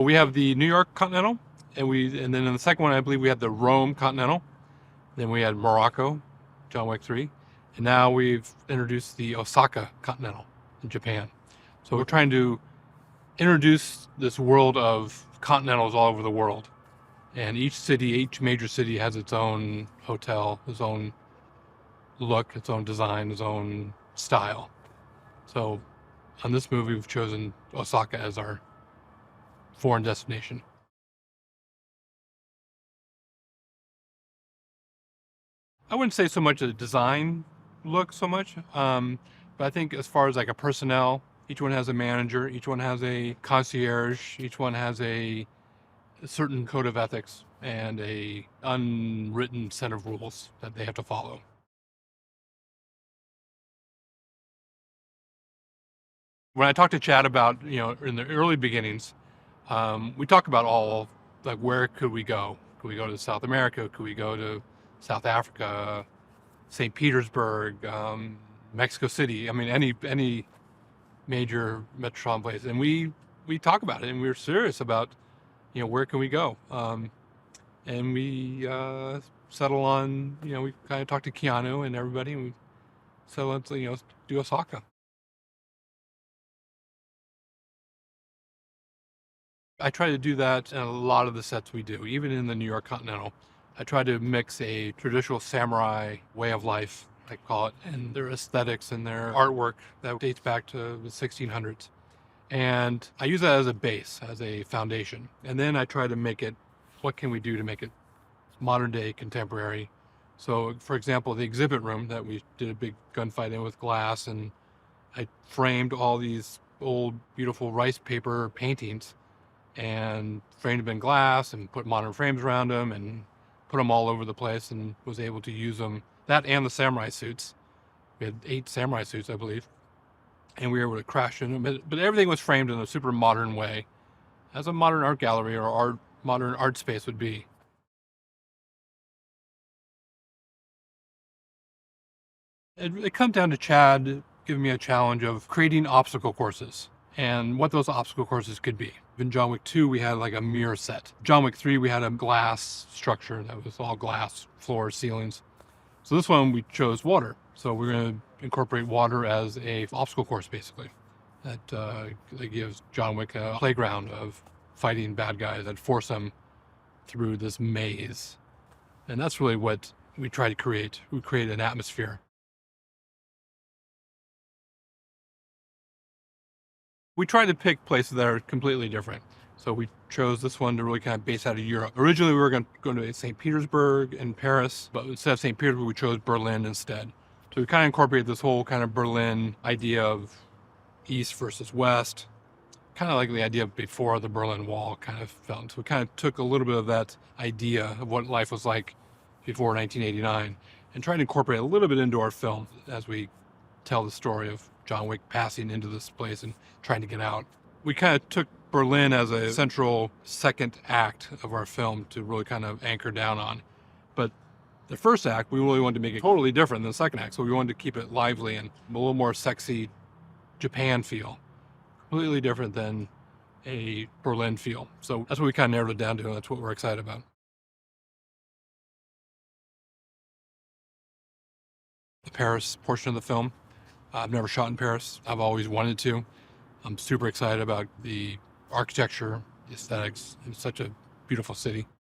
We have the New York Continental, and then in the second one, I believe we had the Rome Continental. Then we had Morocco, John Wick 3. And now we've introduced the Osaka Continental in Japan. So we're trying to introduce this world of continentals all over the world. And each city, each major city has its own hotel, its own look, its own design, its own style. So on this movie, we've chosen Osaka as our foreign destination. I wouldn't say so much a design look so much, but I think as far as like a personnel, each one has a manager, each one has a concierge, each one has a certain code of ethics and a unwritten set of rules that they have to follow. When I talked to Chad about, in the early beginnings, we talk about all, like, where could we go? Could we go to South America? Could we go to South Africa, St. Petersburg, Mexico City? I mean, any major metropolitan place. And we talk about it, and we were serious about, where can we go? And we settle on, we kind of talked to Keanu and everybody, and we settle on, do Osaka. I try to do that in a lot of the sets we do, even in the New York Continental. I try to mix a traditional samurai way of life, I call it, and their aesthetics and their artwork that dates back to the 1600s. And I use that as a base, as a foundation. And then I try to make it, what can we do to make it modern day, contemporary? So, for example, the exhibit room that we did a big gunfight in with glass, and I framed all these old, beautiful rice paper paintings and framed them in glass and put modern frames around them and put them all over the place, and was able to use them, that and the samurai suits. We had 8 samurai suits, I believe, and we were able to crash in them. But everything was framed in a super modern way, as a modern art gallery or modern art space would be. It comes down to Chad giving me a challenge of creating obstacle courses and what those obstacle courses could be. In John Wick 2, we had like a mirror set. John Wick 3, we had a glass structure that was all glass, floors, ceilings. So this one, we chose water. So we're going to incorporate water as a obstacle course, basically. That gives John Wick a playground of fighting bad guys that force him through this maze. And that's really what we try to create. We create an atmosphere. We tried to pick places that are completely different. So we chose this one to really kind of base out of Europe. Originally, we were going to go to St. Petersburg and Paris, but instead of St. Petersburg, we chose Berlin instead. So we kind of incorporated this whole kind of Berlin idea of East versus West, kind of like the idea of before the Berlin Wall kind of fell. So we kind of took a little bit of that idea of what life was like before 1989 and tried to incorporate a little bit into our film as we tell the story of John Wick passing into this place and trying to get out. We kind of took Berlin as a central second act of our film to really kind of anchor down on. But the first act, we really wanted to make it totally different than the second act. So we wanted to keep it lively and a little more sexy Japan feel. Completely different than a Berlin feel. So that's what we kind of narrowed it down to, and that's what we're excited about. The Paris portion of the film. I've never shot in Paris. I've always wanted to. I'm super excited about the architecture, the aesthetics. It's such a beautiful city.